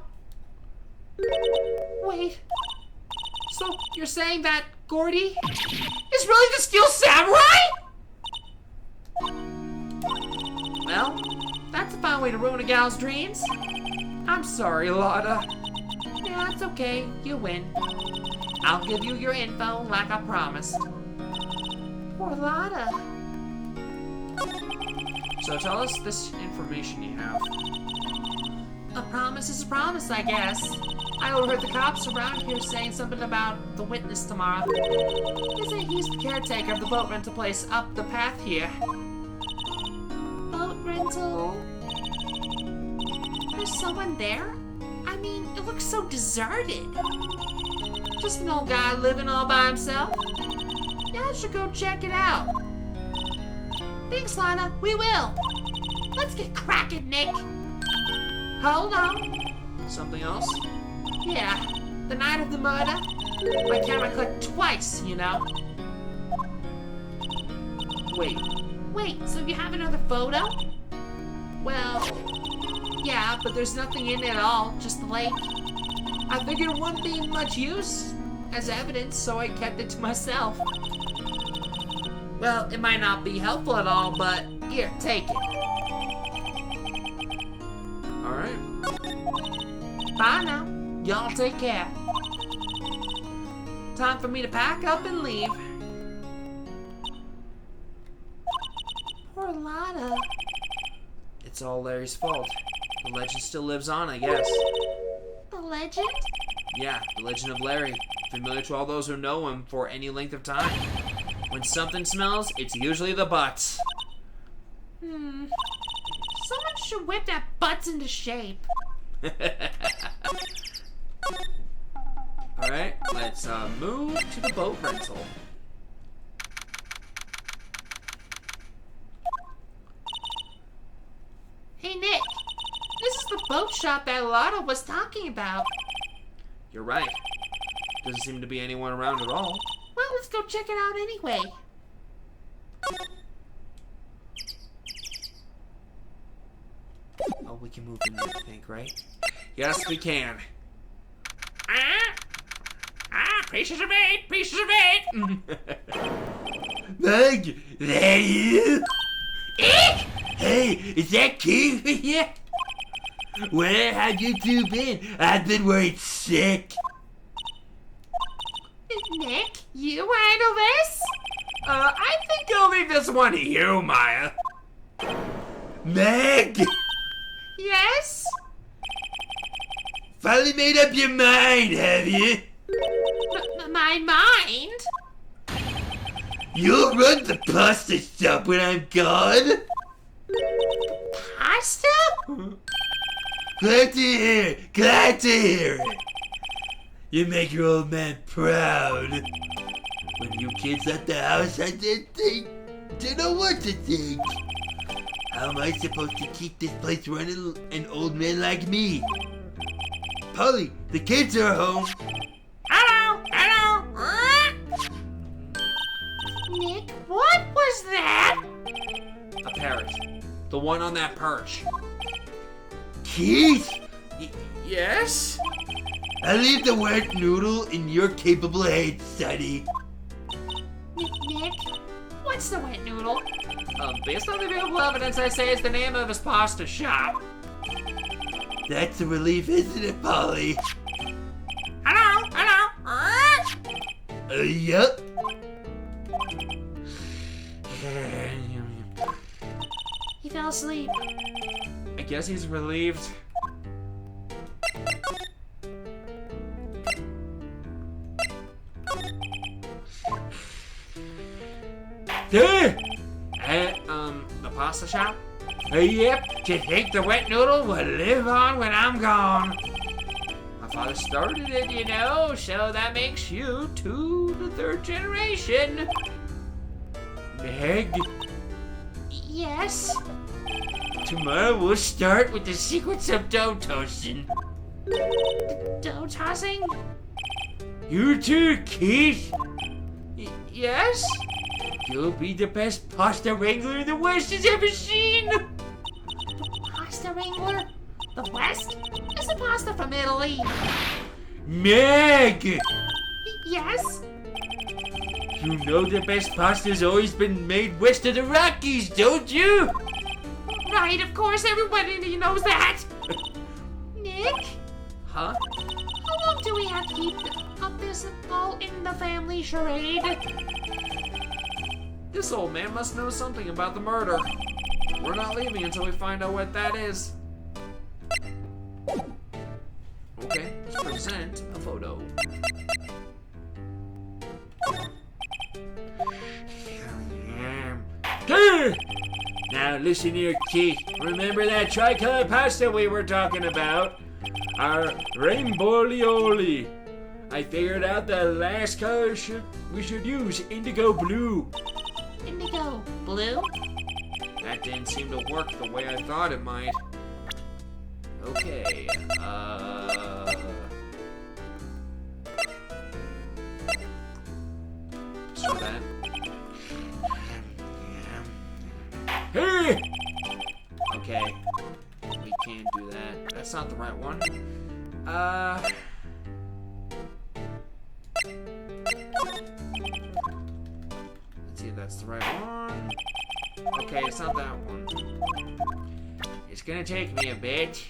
Wait. So you're saying that Gordy is really the Steel Samurai? Well, that's a fine way to ruin a gal's dreams. I'm sorry, Lotta. Yeah, it's okay. You win. I'll give you your info like I promised. Poor Lotta. So tell us this information you have. A promise is a promise, I guess. I overheard the cops around here saying something about the witness tomorrow. They say he's the caretaker of the boat rental place up the path here. Boat rental? There's someone there? I mean, it looks so deserted. Just an old guy living all by himself? Yeah, I should go check it out. Thanks, Lana. We will. Let's get cracking, Nick. Hold on. Something else? Yeah, the night of the murder, my camera clicked twice, you know? Wait, so you have another photo? Well, yeah, but there's nothing in it at all, just the lake. I figured it wouldn't be much use as evidence, so I kept it to myself. Well, it might not be helpful at all, but here, take it. Alright. Bye now. Y'all take care. Time for me to pack up and leave. Poor Lotta. It's all Larry's fault. The legend still lives on, I guess. The legend? Yeah, the legend of Larry. Familiar to all those who know him for any length of time. When something smells, it's usually the butts. Someone should whip that butts into shape. Alright, let's move to the boat rental. Hey, Nick. This is the boat shop that Lotta was talking about. You're right. Doesn't seem to be anyone around at all. Well, let's go check it out anyway. Oh, we can move in there, I think, right? Yes, we can. Pieces of eight, pieces of eight. Meg, that you? Eek! Hey, is that King here? Where have you two been? I've been worried sick. Nick, you handle this? I think I'll leave this one to you, Maya. Meg! Yes? Finally made up your mind, have you? My mind? You'll run the pasta shop when I'm gone? Pasta? Glad to hear it. You make your old man proud. When you kids left the house, I didn't know what to think. How am I supposed to keep this place running, an old man like me? Polly, the kids are home. Hello! Nick, what was that? A parrot. The one on that perch. Keith? Yes? I leave the word noodle in your capable hands, Sonny. Nick, what's the wet noodle? Based on the available evidence, I say it's the name of his pasta shop. That's a relief, isn't it, Polly? Hello! Yup. He fell asleep. I guess he's relieved. The pasta shop? Yep, do you think the wet noodle will live on when I'm gone? My father started it, you know, so that makes you the third generation. Meg, Yes? tomorrow we'll start with the sequence of dough toasting. Dough tossing? You too, Keith. Yes? You'll be the best pasta wrangler the West has ever seen. Pasta wrangler? The West? Isn't pasta from Italy? Meg! Yes? You know the best pasta's always been made west of the Rockies, don't you? Right, of course, everybody knows that. Nick? Huh? How long do we have to keep up this all in the family charade? This old man must know something about the murder. We're not leaving until we find out what that is. Okay, let's present a photo. Now listen here, Keith. Remember that tricolor pasta we were talking about? Our rainbow-lioli. I figured out the last color we should use, indigo blue. Indigo blue? That didn't seem to work the way I thought it might. Okay, so that. Hey! Okay, we can't do that. That's not the right one. Let's see if that's the right one. Okay, it's not that one. It's gonna take me a bit.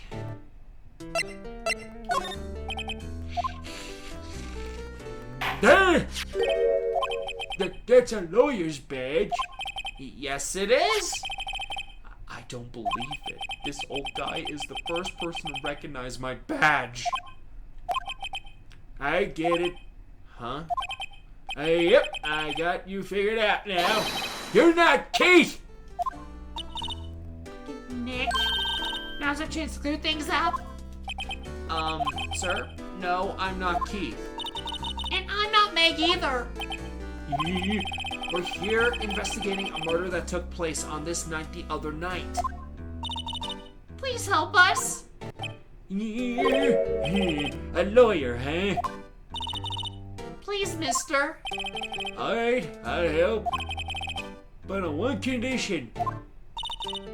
That's a lawyer's badge. Yes, it is. I don't believe it. This old guy is the first person to recognize my badge. I get it. Huh? Yep, I got you figured out now. You're not Keith! Nick? Now's our chance to clear things up. Sir? No, I'm not Keith. And I'm not Meg either. We're here investigating a murder that took place on this night the other night. Please help us. A lawyer, huh? Please, mister. Alright, I'll help. But on one condition.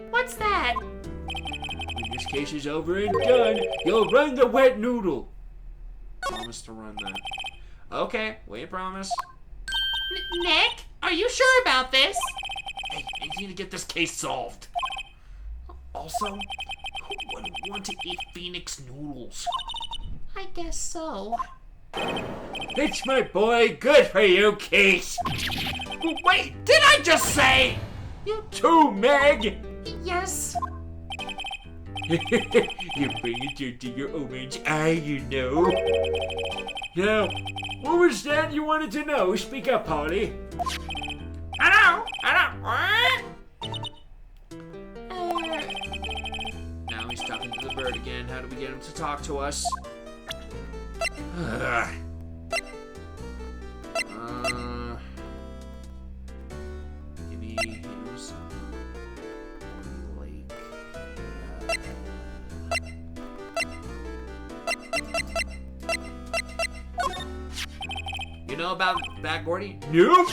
What's that? When this case is over and done, you'll run the wet noodle. Promise to run that. Okay, we promise. Nick, are you sure about this? Hey, I need to get this case solved. Also, who wouldn't want to eat Phoenix noodles? I guess so. It's my boy. Good for you, Keith. Wait, did I just say? You too, Meg. Yes. You bring it to your orange eye, you know. Now, what was that you wanted to know? Speak up, Polly. Hello? What? Now he's talking to the bird again. How do we get him to talk to us? Give me, some lake. You know about that, Gordy? Nope.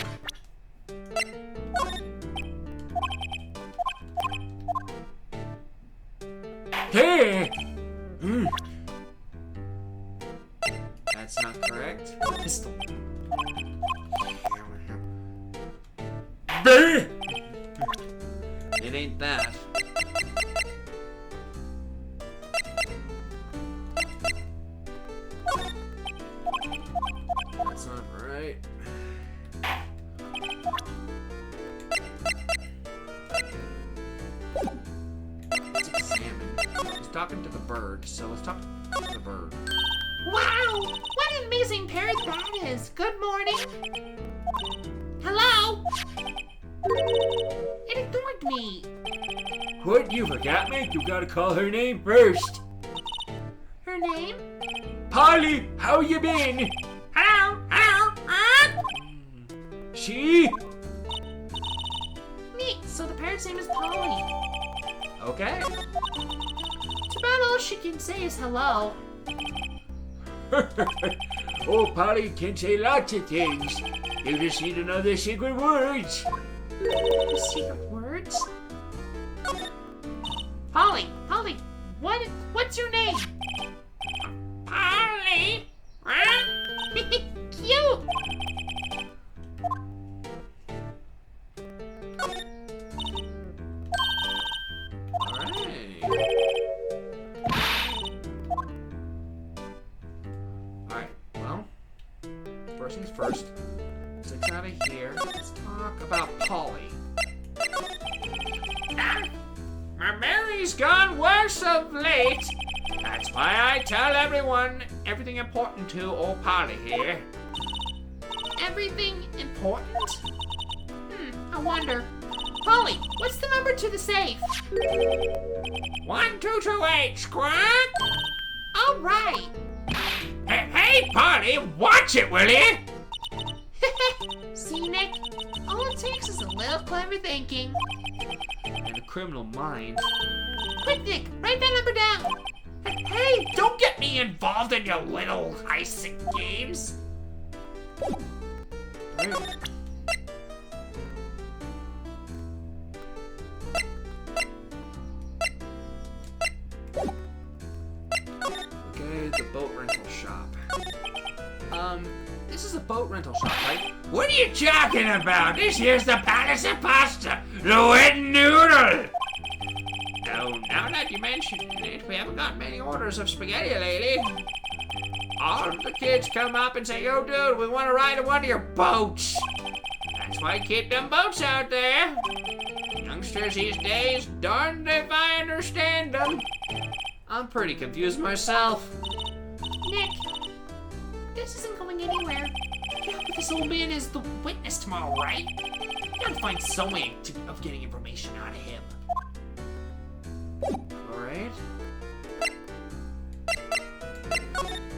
Hey. That's not correct. Pistol. It ain't that. That's not right. Let's examine. He's talking to the bird, so let's talk to the bird. Wow! What an amazing parrot that is! Good morning! Hello? It ignored me. What, you forgot me? You gotta call her name first. Her name? Polly, how you been? Hello, hello, She? Neat, so the parrot's name is Polly. Okay. Too bad all she can say is hello. Oh, Polly can say lots of things. You just need to know the secret words. The secret words? Polly, what's your name? Polly? Cute! Alright, well, first things first. 6 out of here. Let's talk about Polly. My memory's gone worse of late. That's why I tell everyone everything important to old Polly here. Everything important? I wonder. Polly, what's the number to the safe? 1228, squawk! All right. Hey, Polly, watch it, will you? See, Nick? All it takes is a little clever thinking. And a criminal mind. Quick, Nick, write that number down. Hey, don't get me involved in your little heisting games. Okay, the boat rental shop. This is a boat rental shop, right? What are you talking about? This here's the Palace of Pasta, the wet noodle. Oh, now that you mention it, we haven't got many orders of spaghetti lately. All the kids come up and say, "Yo, dude, we want to ride in one of your boats." That's why I keep them boats out there. Youngsters these days, darned if I understand them. I'm pretty confused myself. Nick, this isn't going anywhere. Yeah, but this old man is the witness tomorrow, right? You gotta find some way of getting information out of him. Alright.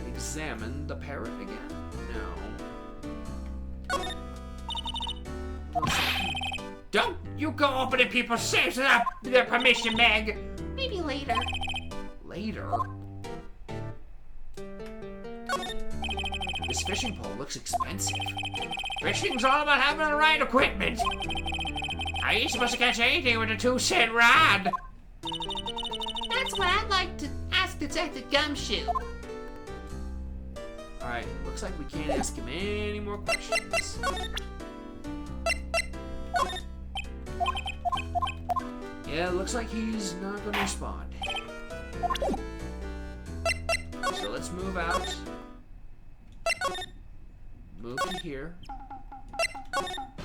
Examine the parrot again? No. Don't you go opening people's safes without their permission, Meg! Maybe later. Later? This fishing pole looks expensive. Fishing's all about having the right equipment. How are you supposed to catch anything with a 2-cent rod? That's what I'd like to ask Detective Gumshoe. Alright, looks like we can't ask him any more questions. Yeah, looks like he's not gonna respond. So let's move out. Move to here.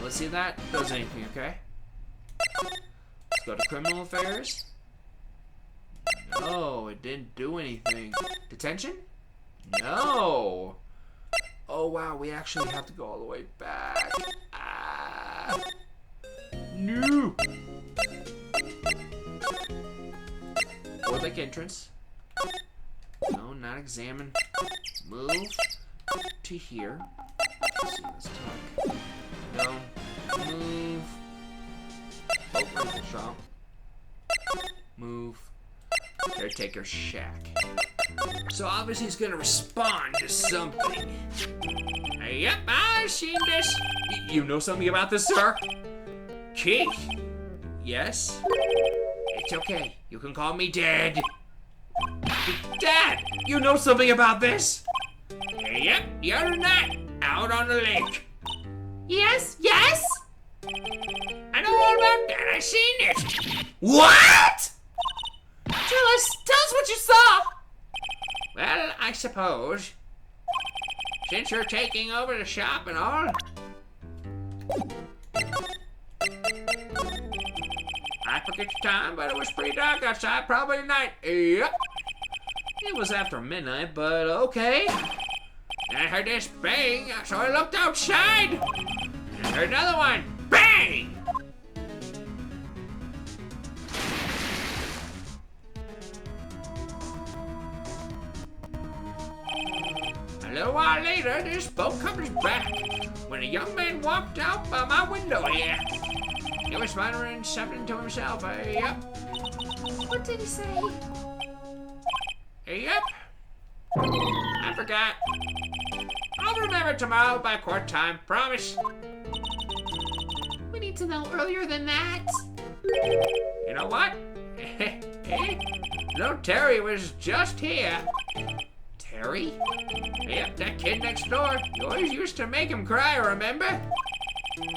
Let's see if that does anything, okay? Let's go to criminal affairs. No, it didn't do anything. Detention? No. Oh wow, we actually have to go all the way back. Ah. No. Or like entrance. No, not examine. Move to here. Let's see, let's talk. No. Move. Oh, rental shop. Move. Caretaker shack. So obviously he's gonna respond to something. Yep, I've seen this. You know something about this, sir? Keith. Yes? It's okay. You can call me Dad. Dad, you know something about this? Yep, the other night, out on the lake. Yes, yes? I know all about that. I seen it. What? Tell us what you saw. Well, I suppose, since you're taking over the shop and all, I forget the time, but it was pretty dark outside, probably night. Yep. It was after midnight, but okay. And I heard this bang, so I looked outside. And I heard another one, bang! little while later, this boat comes back when a young man walked out by my window here. He was muttering something to himself. Yep. What did he say? Yep. I forgot. I'll remember tomorrow by court time. Promise. We need to know earlier than that. You know what? No, Terry was just here. Terry? Yep, that kid next door. You always used to make him cry, remember?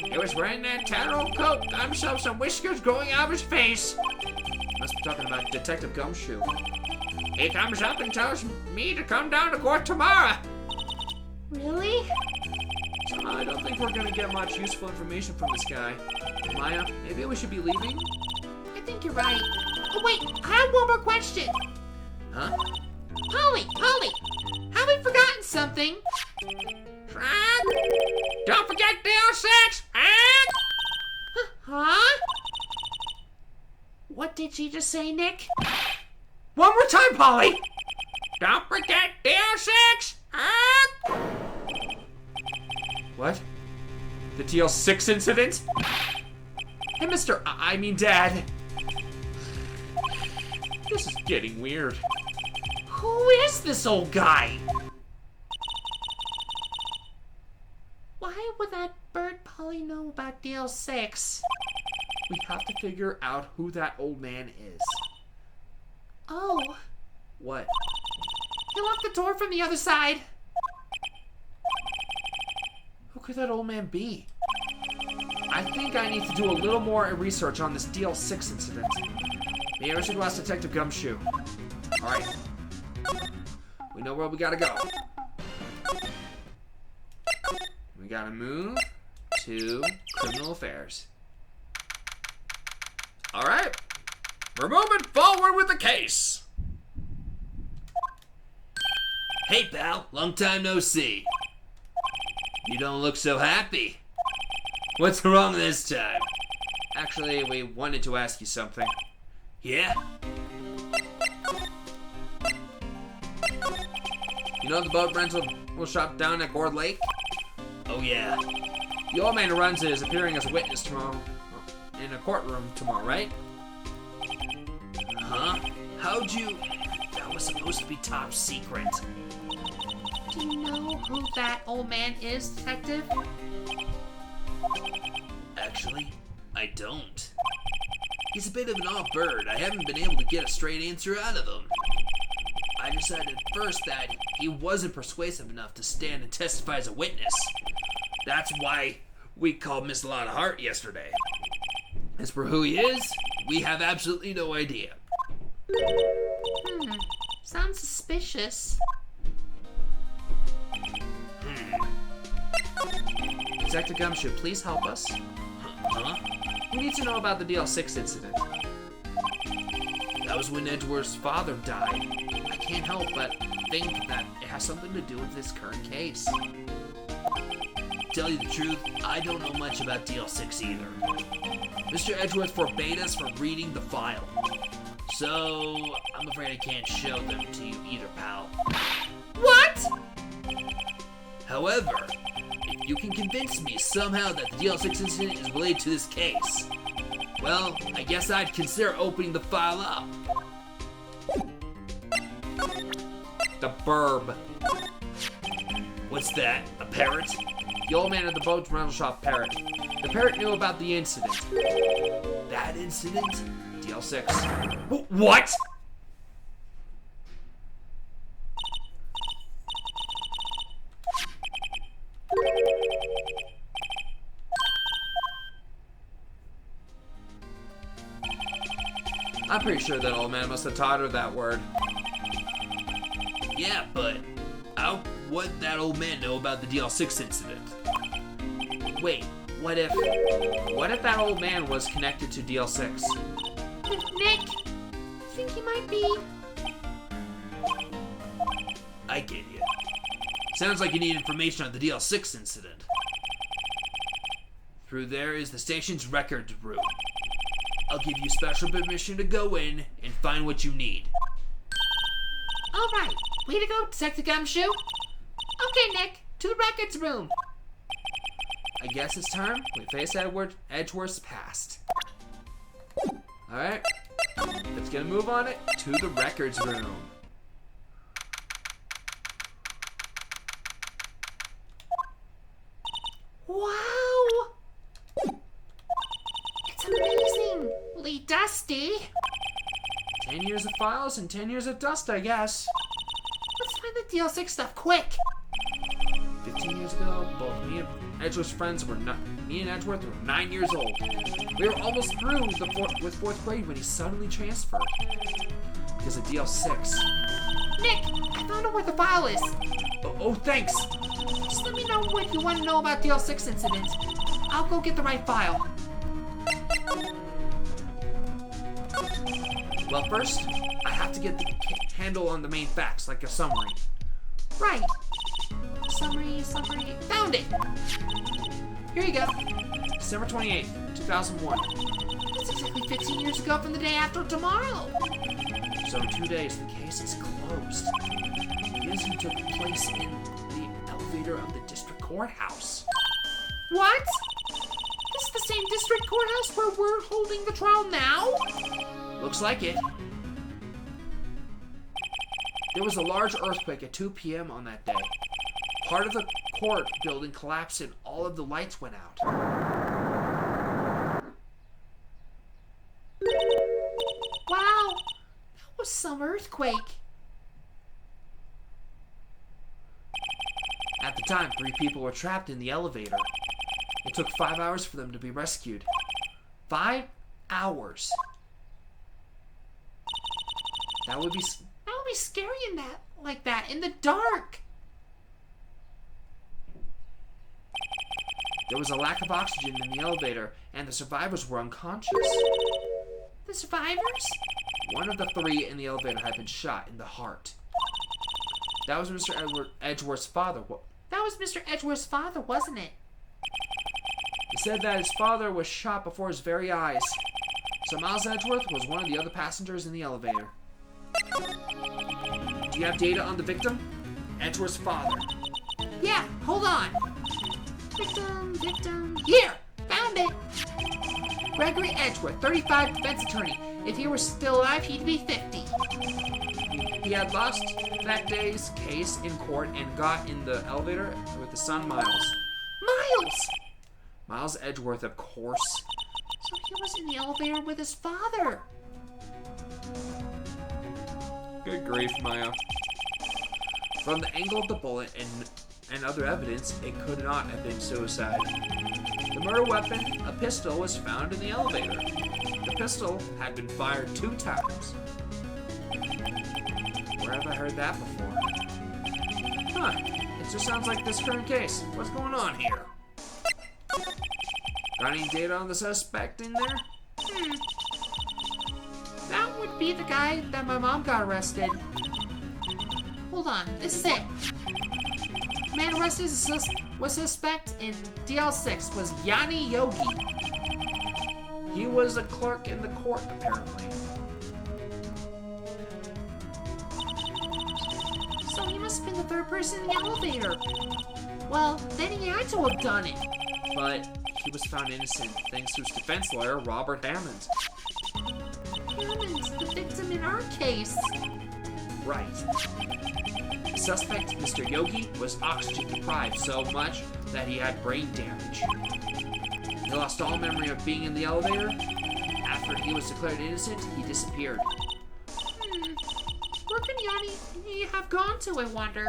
He was wearing that tattered old coat, got himself some whiskers growing out of his face. Must be talking about Detective Gumshoe. He comes up and tells me to come down to court tomorrow. Really? Somehow I don't think we're gonna get much useful information from this guy. Maya, maybe we should be leaving? I think you're right. Oh wait, I have one more question. Huh? Polly, have we forgotten something? Don't forget DL6! Huh? What did she just say, Nick? One more time, Polly! Don't forget DL6! What? The DL6 incident? Hey, Mr. I mean, Dad. This is getting weird. Who is this old guy? Why would that bird Polly know about DL6? We have to figure out who that old man is. Oh, What? he locked the door from the other side. Who could that old man be? I think I need to do a little more research on this DL6 incident. Maybe I should go ask Detective Gumshoe. Alright. We know where we gotta go. We gotta move to criminal affairs. Alright. We're moving forward with the case. Hey, pal. Long time no see. You don't look so happy. What's wrong this time? Actually, we wanted to ask you something. Yeah? You know the boat rental shop down at Gourd Lake? Oh yeah. The old man who runs it is appearing as a witness tomorrow. In a courtroom tomorrow, right? Huh? How'd you... That was supposed to be top secret. Do you know who that old man is, Detective? Actually, I don't. He's a bit of an off bird. I haven't been able to get a straight answer out of him. I decided first that he wasn't persuasive enough to stand and testify as a witness. That's why we called Miss Lotta Hart yesterday. As for who he is, we have absolutely no idea. Sounds suspicious. Detective Gumshoe, please help us. Huh? We need to know about the DL6 incident. That was when Edgeworth's father died. I can't help but think that it has something to do with this current case. To tell you the truth, I don't know much about DL6 either. Mr. Edgeworth forbade us from reading the file. So, I'm afraid I can't show them to you either, pal. What? However, if you can convince me somehow that the DL6 incident is related to this case, well, I guess I'd consider opening the file up. The burb. What's that? A parrot? The old man at the boat rental shop parrot. The parrot knew about the incident. That incident? DL6. What? I'm pretty sure that old man must have taught her that word. Yeah, but how would that old man know about the DL6 incident? Wait, what if that old man was connected to DL6? Nick, I think he might be. I get you. Sounds like you need information on the DL6 incident. Through there is the station's records room. I'll give you special permission to go in and find what you need. All right, way to go, Detective Gumshoe. Okay, Nick, to the records room. I guess it's time we face Edgeworth's past. Alright, let's get a move on it to the records room. Wow! It's amazingly dusty. 10 years of files and 10 years of dust, I guess. Let's find the DL6 stuff, quick. 15 years ago, both me and Edgeworth's friends were me and Edgeworth were 9 years old. We were almost through with 4th grade when he suddenly transferred. Because of DL6. Nick, I found out where the file is. Oh, thanks. Just let me know what you want to know about DL6 incident. I'll go get the right file. Well, first, I have to get the handle on the main facts, like a summary. Right. Summary. Found it. Here you go. December 28th, 2001. That's exactly 15 years ago from the day after tomorrow. So in 2 days, the case is closed. The incident took place in the elevator of the district courthouse. What? This is the same district courthouse where we're holding the trial now? Looks like it. There was a large earthquake at 2 p.m. on that day. Part of the court building collapsed and all of the lights went out. Wow, that was some earthquake. At the time, 3 people were trapped in the elevator. It took 5 hours for them to be rescued. 5 hours. That would be scary like that in the dark. There was a lack of oxygen in the elevator, and the survivors were unconscious. The survivors? One of the 3 in the elevator had been shot in the heart. That was Mr. Edgeworth's father. That was Mr. Edgeworth's father, wasn't it? He said that his father was shot before his very eyes. So Miles Edgeworth was one of the other passengers in the elevator. Do you have data on the victim? Edgeworth's father. Yeah, hold on. Victim. Here, found it. Gregory Edgeworth, 35, defense attorney. If he were still alive, he'd be 50. He had lost that day's case in court and got in the elevator with his son Miles. Miles Edgeworth, of course. So he was in the elevator with his father. Good grief, Maya. From the angle of the bullet and other evidence, it could not have been suicide. The murder weapon, a pistol, was found in the elevator. The pistol had been fired 2 times. Where have I heard that before? Huh, it just sounds like this current case. What's going on here? Got any data on the suspect in there? That would be the guy that my mom got arrested. Hold on, this is it. Man arrested was suspect in DL6 was Yanni Yogi. He was a clerk in the court, apparently. So he must have been the 3rd person in the elevator. Well, then he had to have done it. But he was found innocent thanks to his defense lawyer, Robert Hammond. Hammond's the victim in our case. Right. The suspect, Mr. Yogi, was oxygen deprived so much that he had brain damage. He lost all memory of being in the elevator. After he was declared innocent, he disappeared. Where could Yanni have gone to, I wonder?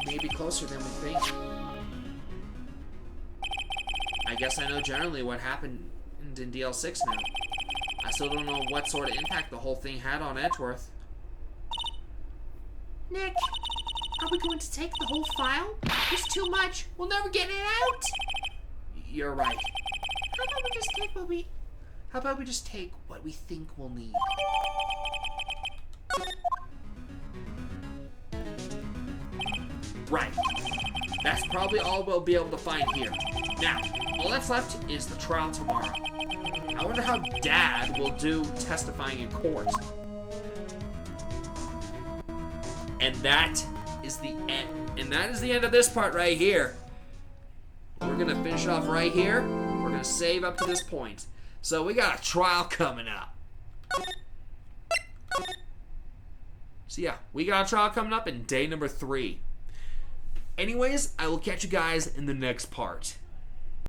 He may be closer than we think. I guess I know generally what happened in DL6 now. I still don't know what sort of impact the whole thing had on Edgeworth. Nick, are we going to take the whole file? It's too much. We'll never get it out. You're right. How about we just take what we think we'll need? Right. That's probably all we'll be able to find here. Now, all that's left is the trial tomorrow. I wonder how Dad will do testifying in court. And that is the end. And that is the end of this part right here. We're going to finish off right here. We're going to save up to this point. So we got a trial coming up. So yeah, we got a trial coming up in day number 3. Anyways, I will catch you guys in the next part.